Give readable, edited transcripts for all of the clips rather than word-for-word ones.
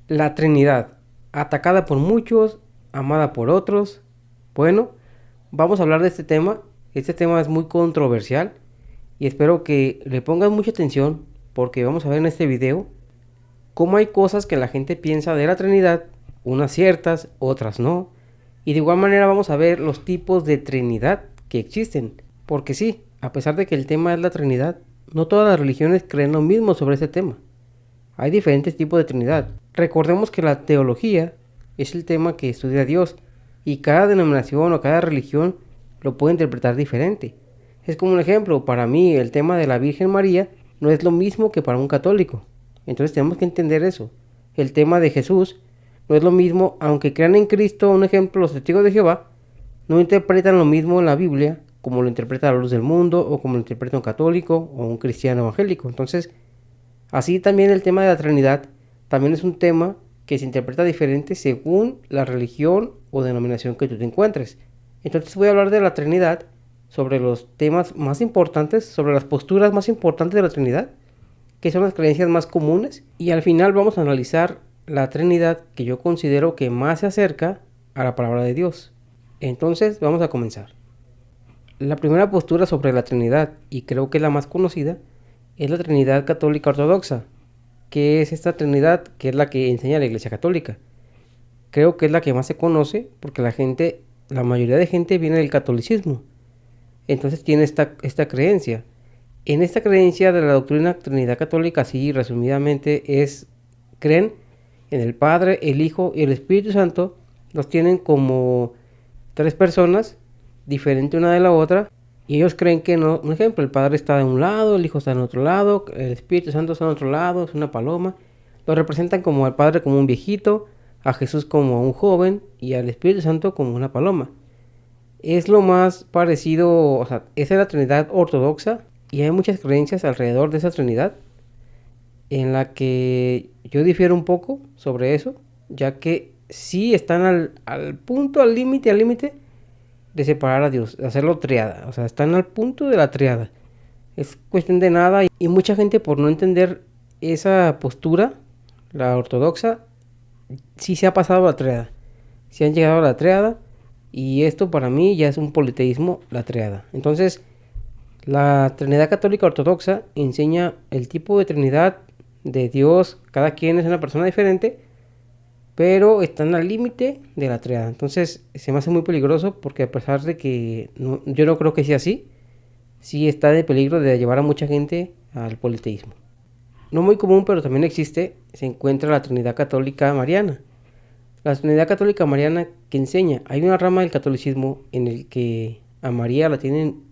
La Trinidad, atacada por muchos, amada por otros. Bueno, vamos a hablar de este tema. Este tema es muy controversial y espero que le pongan mucha atención porque vamos a ver en este video cómo hay cosas que la gente piensa de la Trinidad, unas ciertas, otras no. Y de igual manera vamos a ver los tipos de Trinidad que existen. Porque sí, a pesar de que el tema es la Trinidad, no todas las religiones creen lo mismo sobre este tema. Hay diferentes tipos de Trinidad. Recordemos que la teología es el tema que estudia Dios y cada denominación o cada religión lo puede interpretar diferente. Es como un ejemplo, para mí el tema de la Virgen María no es lo mismo que para un católico. Entonces tenemos que entender eso. El tema de Jesús no es lo mismo, aunque crean en Cristo, un ejemplo, los testigos de Jehová no interpretan lo mismo en la Biblia como lo interpreta la luz del mundo o como lo interpreta un católico o un cristiano evangélico. Entonces, así también el tema de la Trinidad también es un tema que se interpreta diferente según la religión o denominación que tú te encuentres. Entonces voy a hablar de la Trinidad, sobre los temas más importantes, sobre las posturas más importantes de la Trinidad, que son las creencias más comunes, y al final vamos a analizar la Trinidad que yo considero que más se acerca a la palabra de Dios. Entonces vamos a comenzar. La primera postura sobre la Trinidad, y creo que es la más conocida, es la Trinidad Católica Ortodoxa, que es esta Trinidad que es la que enseña la Iglesia Católica. Creo que es la que más se conoce porque la mayoría de gente viene del catolicismo. Entonces tiene esta creencia. En esta creencia de la doctrina Trinidad Católica, así resumidamente, creen en el Padre, el Hijo y el Espíritu Santo. Los tienen como tres personas, diferente una de la otra, y ellos creen que no. Un ejemplo, el Padre está de un lado, el Hijo está en otro lado, el Espíritu Santo está en otro lado, es una paloma. Lo representan como al Padre como un viejito, a Jesús como un joven y al Espíritu Santo como una paloma. Es lo más parecido, o sea, esa es la Trinidad ortodoxa y hay muchas creencias alrededor de esa Trinidad en la que yo difiero un poco sobre eso, ya que sí están al punto, al límite de separar a Dios, de hacerlo triada, o sea, están al punto de la triada. Es cuestión de nada y mucha gente por no entender esa postura, la ortodoxa, sí se ha pasado a la triada, sí han llegado a la triada y esto para mí ya es un politeísmo, la triada. Entonces, la Trinidad Católica Ortodoxa enseña el tipo de Trinidad de Dios, cada quien es una persona diferente, pero están al límite de la triada. Entonces se me hace muy peligroso porque a pesar de que yo no creo que sea así, sí está de peligro de llevar a mucha gente al politeísmo. No muy común, pero también existe, se encuentra la Trinidad Católica Mariana. La Trinidad Católica Mariana que enseña, hay una rama del catolicismo en el que a María la tienen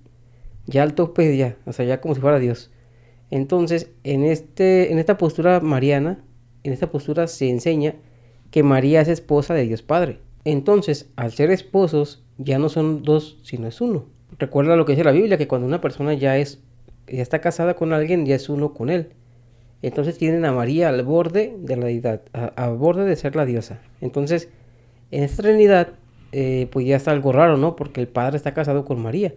ya al tope, ya, o sea, ya como si fuera Dios. Entonces, en esta postura mariana, en esta postura se enseña que María es esposa de Dios Padre. Entonces, al ser esposos, ya no son dos, sino es uno. Recuerda lo que dice la Biblia, que cuando una persona ya está casada con alguien, ya es uno con él. Entonces tienen a María al borde de la deidad, al borde de ser la diosa. Entonces, en esta Trinidad, pues ya está algo raro, ¿no? Porque el Padre está casado con María.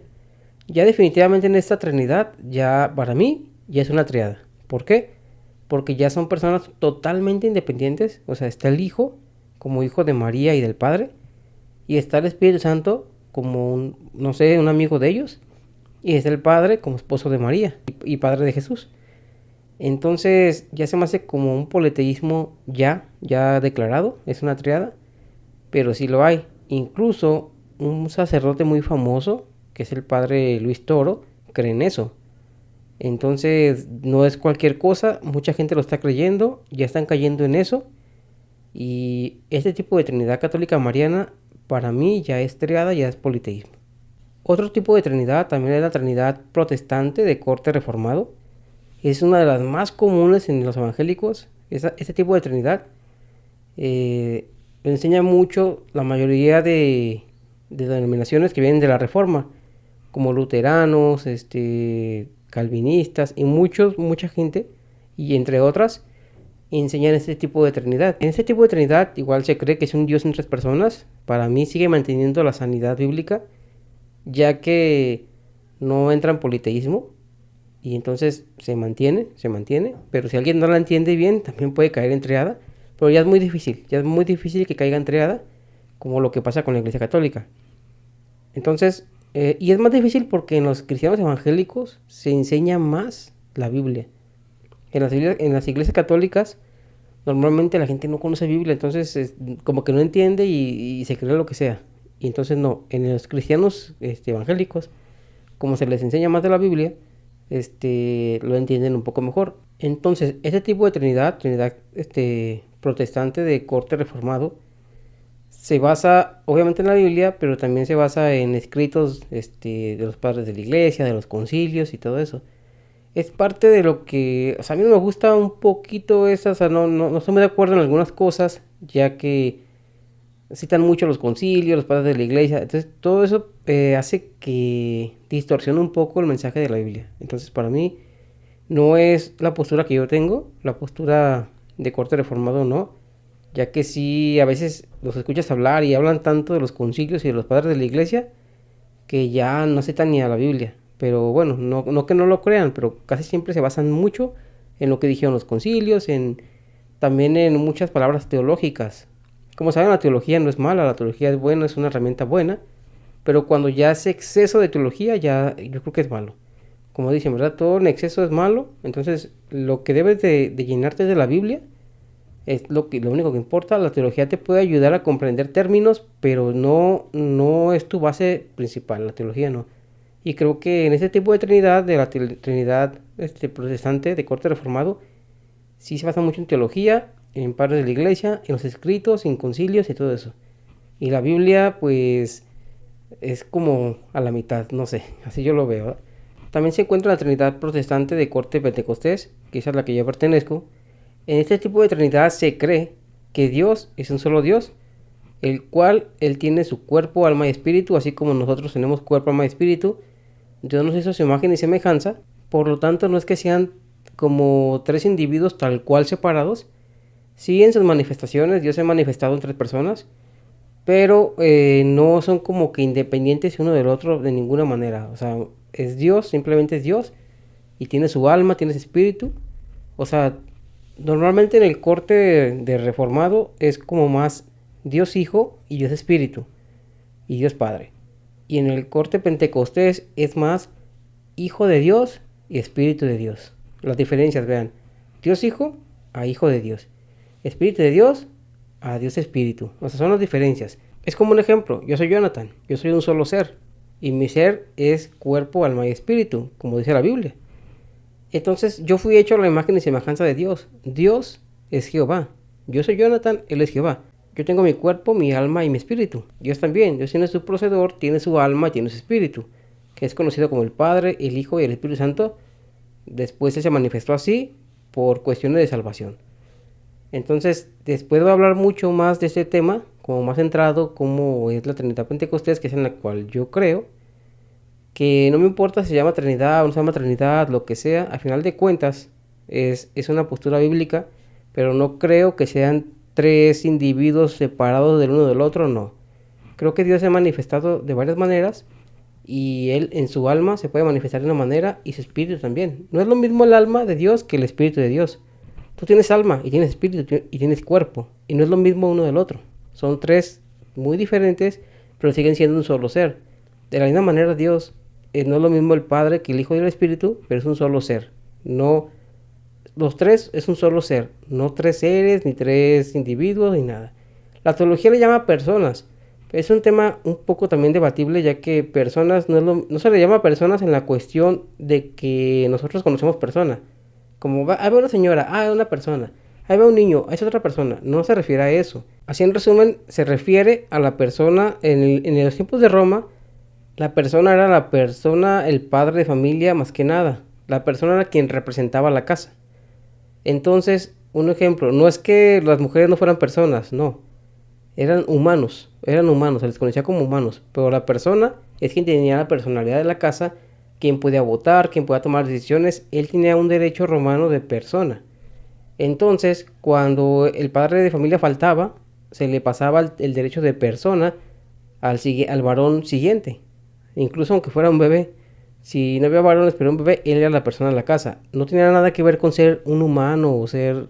Ya definitivamente en esta Trinidad, ya para mí, ya es una triada. ¿Por qué? Porque ya son personas totalmente independientes. O sea, está el Hijo como hijo de María y del Padre. Y está el Espíritu Santo como no sé, un amigo de ellos. Y está el Padre como esposo de María y Padre de Jesús. Entonces ya se me hace como un politeísmo ya declarado. Es una triada. Pero sí lo hay. Incluso un sacerdote muy famoso, que es el padre Luis Toro, cree en eso. Entonces no es cualquier cosa, mucha gente lo está creyendo, ya están cayendo en eso. Y este tipo de Trinidad Católica Mariana para mí ya es triada, ya es politeísmo. Otro tipo de Trinidad también es la Trinidad protestante de corte reformado. Es una de las más comunes en los evangélicos. Este tipo de Trinidad enseña mucho la mayoría de denominaciones que vienen de la Reforma, como luteranos, calvinistas y mucha gente, y entre otras, enseñan este tipo de Trinidad. En este tipo de Trinidad igual se cree que es un Dios en tres personas. Para mí sigue manteniendo la sanidad bíblica, ya que no entra en politeísmo y entonces se mantiene, pero si alguien no la entiende bien, también puede caer en triada, pero ya es muy difícil que caiga en triada, como lo que pasa con la Iglesia Católica. Entonces, y es más difícil porque en los cristianos evangélicos se enseña más la Biblia. En las iglesias católicas normalmente la gente no conoce Biblia, entonces como que no entiende y se cree lo que sea. Y entonces no, en los cristianos evangélicos, como se les enseña más de la Biblia, lo entienden un poco mejor. Entonces, este tipo de Trinidad protestante de corte reformado, se basa obviamente en la Biblia, pero también se basa en escritos de los padres de la iglesia, de los concilios y todo eso. Es parte de lo que, o sea, a mí no me gusta un poquito esa, o sea, no estoy muy de acuerdo en algunas cosas, ya que citan mucho los concilios, los padres de la iglesia, entonces todo eso hace que distorsione un poco el mensaje de la Biblia. Entonces, para mí no es la postura que yo tengo, la postura de corte reformado no, ya que sí, a veces los escuchas hablar y hablan tanto de los concilios y de los padres de la iglesia que ya no citan ni a la Biblia. Pero bueno, no que no lo crean, pero casi siempre se basan mucho en lo que dijeron los concilios, también en muchas palabras teológicas. Como saben, la teología no es mala, la teología es buena, es una herramienta buena, pero cuando ya hace exceso de teología, ya yo creo que es malo. Como dicen, ¿verdad? Todo en exceso es malo, entonces lo que debes de llenarte de la Biblia es lo único que importa. La teología te puede ayudar a comprender términos, pero no es tu base principal, la teología no. Y creo que en este tipo de Trinidad, de la Trinidad protestante de corte reformado, sí se basa mucho en teología, en padres de la iglesia, en los escritos, en concilios y todo eso. Y la Biblia, pues, es como a la mitad, no sé, así yo lo veo, ¿verdad? También se encuentra la Trinidad protestante de corte pentecostés, que es a la que yo pertenezco. En este tipo de Trinidad se cree que Dios es un solo Dios, el cual Él tiene su cuerpo, alma y espíritu, así como nosotros tenemos cuerpo, alma y espíritu. Dios nos hizo su imagen y semejanza, por lo tanto no es que sean como tres individuos tal cual separados. Sí, en sus manifestaciones Dios se ha manifestado en tres personas, pero no son como que independientes uno del otro de ninguna manera. O sea, es Dios, simplemente es Dios, y tiene su alma, tiene su espíritu. O sea, normalmente en el corte de reformado es como más Dios Hijo y Dios Espíritu y Dios Padre. Y en el corte pentecostés es más Hijo de Dios y Espíritu de Dios. Las diferencias, vean. Dios Hijo a Hijo de Dios. Espíritu de Dios a Dios Espíritu. O sea, son las diferencias. Es como un ejemplo. Yo soy Jonathan. Yo soy un solo ser. Y mi ser es cuerpo, alma y espíritu, como dice la Biblia. Entonces yo fui hecho a la imagen y semejanza de Dios. Dios es Jehová. Yo soy Jonathan, Él es Jehová. Yo tengo mi cuerpo, mi alma y mi espíritu. Dios también. Dios tiene su procedor, tiene su alma y tiene su espíritu, que es conocido como el Padre, el Hijo y el Espíritu Santo. Después Él se manifestó así por cuestiones de salvación. Entonces, después voy a hablar mucho más de este tema, como más centrado, como es la Trinidad Pentecostés, que es en la cual yo creo. Que no me importa si se llama Trinidad o no se llama Trinidad, lo que sea, al final de cuentas es una postura bíblica, pero no creo que sean tres individuos separados del uno del otro, no. Creo que Dios se ha manifestado de varias maneras y Él en su alma se puede manifestar de una manera y su espíritu también. No es lo mismo el alma de Dios que el espíritu de Dios. Tú tienes alma y tienes espíritu y tienes cuerpo y no es lo mismo uno del otro. Son tres muy diferentes, pero siguen siendo un solo ser. De la misma manera Dios no es lo mismo el Padre que el Hijo y el Espíritu, pero es un solo ser. No, los tres es un solo ser, no tres seres, ni tres individuos, ni nada. La teología le llama personas. Es un tema un poco también debatible, ya que personas no se le llama personas en la cuestión de que nosotros conocemos personas. Como ahí va una señora, es una persona. Ahí va un niño, es otra persona. No se refiere a eso. Así en resumen, se refiere a la persona en los tiempos de Roma. La persona era la persona, el padre de familia más que nada. La persona era quien representaba la casa. Entonces, un ejemplo, no es que las mujeres no fueran personas, no. Eran humanos, se les conocía como humanos. Pero la persona es quien tenía la personalidad de la casa, quien podía votar, quien podía tomar decisiones. Él tenía un derecho romano de persona. Entonces, cuando el padre de familia faltaba, se le pasaba el derecho de persona al varón siguiente. Incluso aunque fuera un bebé, si no había varones pero un bebé, él era la persona de la casa. No tenía nada que ver con ser un humano o ser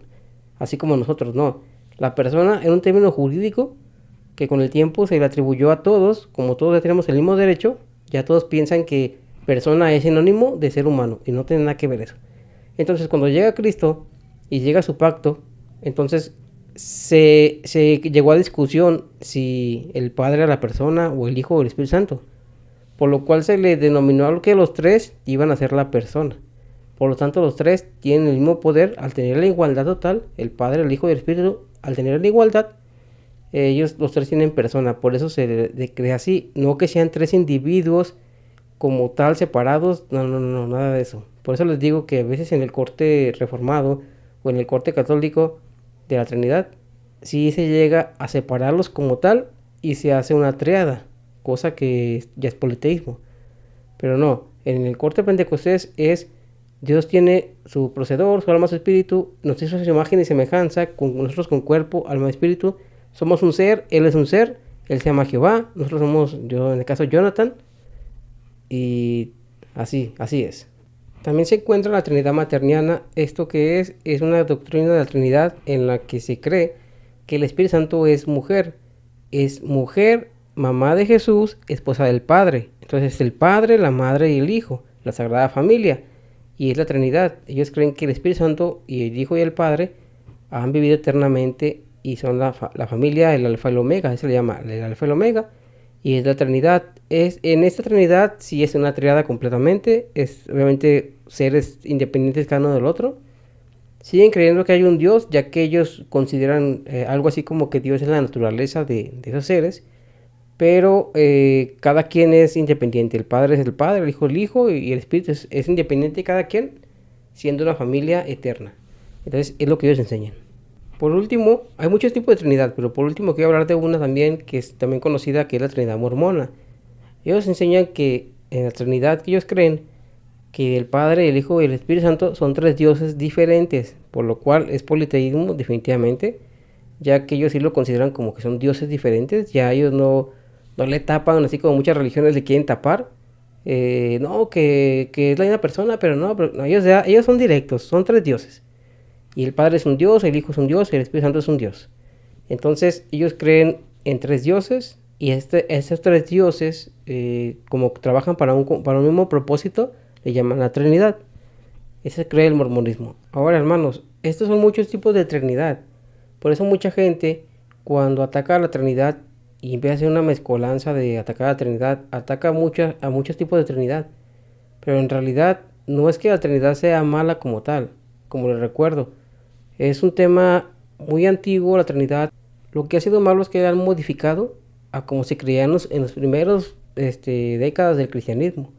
así como nosotros, no. La persona era un término jurídico que con el tiempo se le atribuyó a todos, como todos ya tenemos el mismo derecho, ya todos piensan que persona es sinónimo de ser humano y no tiene nada que ver eso. Entonces cuando llega Cristo y llega su pacto, entonces se llegó a discusión si el Padre era la persona o el Hijo o el Espíritu Santo, por lo cual se le denominó a que los tres iban a ser la persona. Por lo tanto, los tres tienen el mismo poder al tener la igualdad total, el Padre, el Hijo y el Espíritu, al tener la igualdad, ellos los tres tienen persona, por eso se le crea así, no que sean tres individuos como tal separados, no, nada de eso. Por eso les digo que a veces en el corte reformado o en el corte católico de la Trinidad, sí se llega a separarlos como tal y se hace una triada, cosa que ya es politeísmo. Pero no, en el corte pentecostés es Dios tiene su procedor, su alma, su espíritu, nos hizo su imagen y semejanza, con nosotros con cuerpo, alma y espíritu, somos un ser, Él es un ser, Él se llama Jehová, nosotros somos, yo en el caso Jonathan, y así es. También se encuentra la Trinidad Materniana. ¿Esto que es una doctrina de la Trinidad en la que se cree que el Espíritu Santo es mujer, mamá de Jesús, esposa del Padre. Entonces es el Padre, la Madre y el Hijo, la Sagrada Familia, y es la Trinidad. Ellos creen que el Espíritu Santo y el Hijo y el Padre han vivido eternamente y son la familia, el Alfa y el Omega, eso se le llama el Alfa y el Omega, y es la Trinidad. En esta Trinidad sí es una triada completamente, es obviamente seres independientes cada uno del otro. Siguen creyendo que hay un Dios, ya que ellos consideran algo así como que Dios es la naturaleza de esos seres, pero cada quien es independiente. El Padre es el Padre, el Hijo es el Hijo, y el Espíritu es independiente cada quien, siendo una familia eterna. Entonces es lo que ellos enseñan. Por último, hay muchos tipos de Trinidad, pero por último quiero hablar de una también que es también conocida, que es la Trinidad mormona. Ellos enseñan que en la Trinidad que ellos creen, que el Padre, el Hijo y el Espíritu Santo son tres dioses diferentes, por lo cual es politeísmo definitivamente, ya que ellos sí lo consideran como que son dioses diferentes, ya ellos no le tapan, así como muchas religiones le quieren tapar, no, que es la misma persona, pero no, ellos son directos, son tres dioses. Y el Padre es un Dios, el Hijo es un Dios, y el Espíritu Santo es un Dios. Entonces ellos creen en tres dioses, y esos tres dioses, como trabajan para un mismo propósito, le llaman la Trinidad. Ese cree el mormonismo. Ahora, hermanos, estos son muchos tipos de Trinidad. Por eso mucha gente, cuando ataca a la Trinidad y empieza a hacer una mezcolanza de atacar a la Trinidad, ataca a muchos tipos de Trinidad. Pero en realidad no es que la Trinidad sea mala como tal, como les recuerdo. Es un tema muy antiguo, la Trinidad. Lo que ha sido malo es que han modificado a como se creía en los primeros décadas del cristianismo.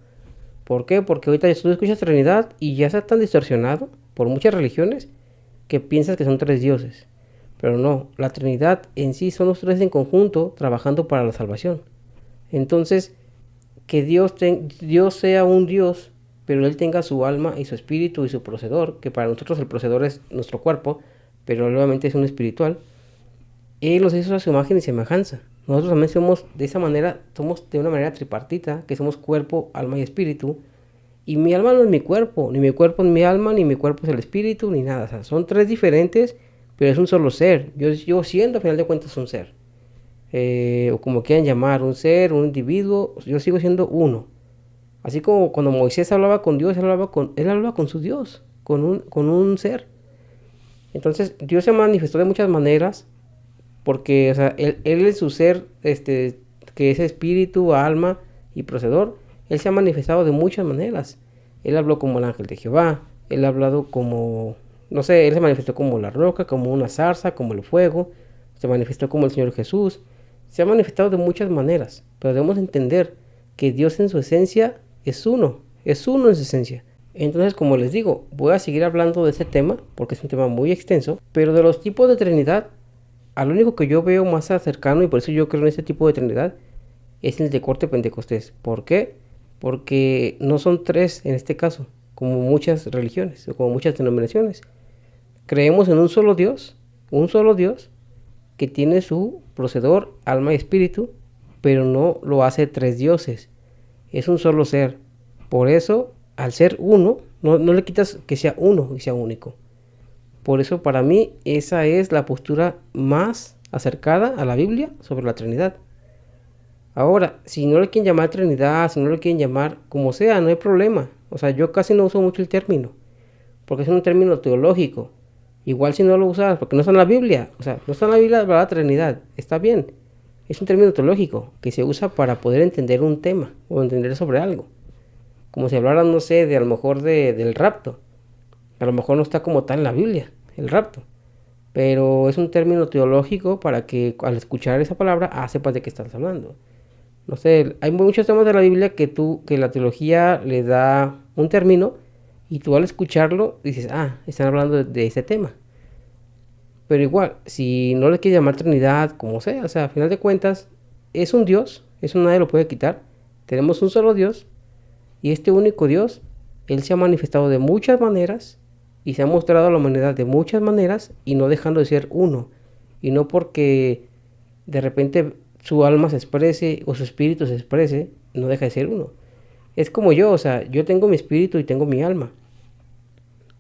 ¿Por qué? Porque ahorita tú escuchas Trinidad y ya está tan distorsionado por muchas religiones que piensas que son tres dioses. Pero no, la Trinidad en sí son los tres en conjunto trabajando para la salvación. Entonces, que Dios sea un Dios, pero Él tenga su alma y su espíritu y su procedor, que para nosotros el procedor es nuestro cuerpo, pero obviamente es un espiritual. Él nos hizo a su imagen y semejanza. Nosotros también somos de esa manera, somos de una manera tripartita, que somos cuerpo, alma y espíritu. Y mi alma no es mi cuerpo, ni mi cuerpo es mi alma, ni mi cuerpo es el espíritu, ni nada. O sea, son tres diferentes, pero es un solo ser. Yo siendo, al final de cuentas, un ser. O como quieran llamar, un ser, un individuo, yo sigo siendo uno. Así como cuando Moisés hablaba con Dios, él hablaba con su Dios, con un ser. Entonces, Dios se manifestó de muchas maneras, porque, o sea, él en su ser, que es espíritu, alma y procedor, Él se ha manifestado de muchas maneras. Él habló como el ángel de Jehová, Él ha hablado como, no sé, Él se manifestó como la roca, como una zarza, como el fuego, se manifestó como el Señor Jesús, se ha manifestado de muchas maneras, pero debemos entender que Dios en su esencia es uno en su esencia. Entonces, como les digo, voy a seguir hablando de este tema, porque es un tema muy extenso, pero de los tipos de Trinidad, al único que yo veo más cercano, y por eso yo creo en este tipo de Trinidad, es el de corte pentecostés. ¿Por qué? Porque no son tres en este caso, como muchas religiones o como muchas denominaciones. Creemos en un solo Dios que tiene su procedor, alma y espíritu, pero no lo hace tres dioses. Es un solo ser. Por eso, al ser uno, no le quitas que sea uno y sea único. Por eso para mí esa es la postura más acercada a la Biblia sobre la Trinidad. Ahora, si no le quieren llamar Trinidad, si no le quieren llamar como sea, no hay problema. O sea, yo casi no uso mucho el término, porque es un término teológico. Igual si no lo usas, porque no está en la Biblia, o sea, no está en la Biblia la palabra Trinidad, está bien. Es un término teológico que se usa para poder entender un tema o entender sobre algo. Como si hablara, no sé, de a lo mejor del rapto. A lo mejor no está como tal en la Biblia, el rapto. Pero es un término teológico para que al escuchar esa palabra, sepas de qué estás hablando. No sé, hay muchos temas de la Biblia que la teología le da un término y tú al escucharlo dices, están hablando de ese tema. Pero igual, si no le quieres llamar Trinidad, como sea, o sea, a final de cuentas, es un Dios, eso nadie lo puede quitar. Tenemos un solo Dios y este único Dios, Él se ha manifestado de muchas maneras y se ha mostrado a la humanidad de muchas maneras y no dejando de ser uno. Y no porque de repente su alma se exprese o su espíritu se exprese, no deja de ser uno. Es como yo, o sea, yo tengo mi espíritu y tengo mi alma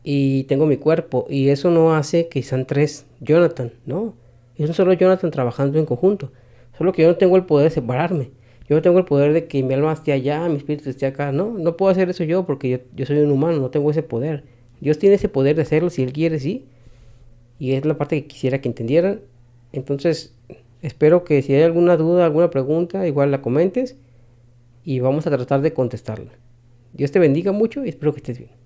y tengo mi cuerpo y eso no hace que sean tres Jonathan, no. Es un solo Jonathan trabajando en conjunto. Solo que yo no tengo el poder de separarme. Yo no tengo el poder de que mi alma esté allá, mi espíritu esté acá. No, no puedo hacer eso yo porque yo soy un humano, no tengo ese poder. Dios tiene ese poder de hacerlo si Él quiere, sí. Y es la parte que quisiera que entendieran. Entonces, espero que si hay alguna duda, alguna pregunta, igual la comentes y vamos a tratar de contestarla. Dios te bendiga mucho y espero que estés bien.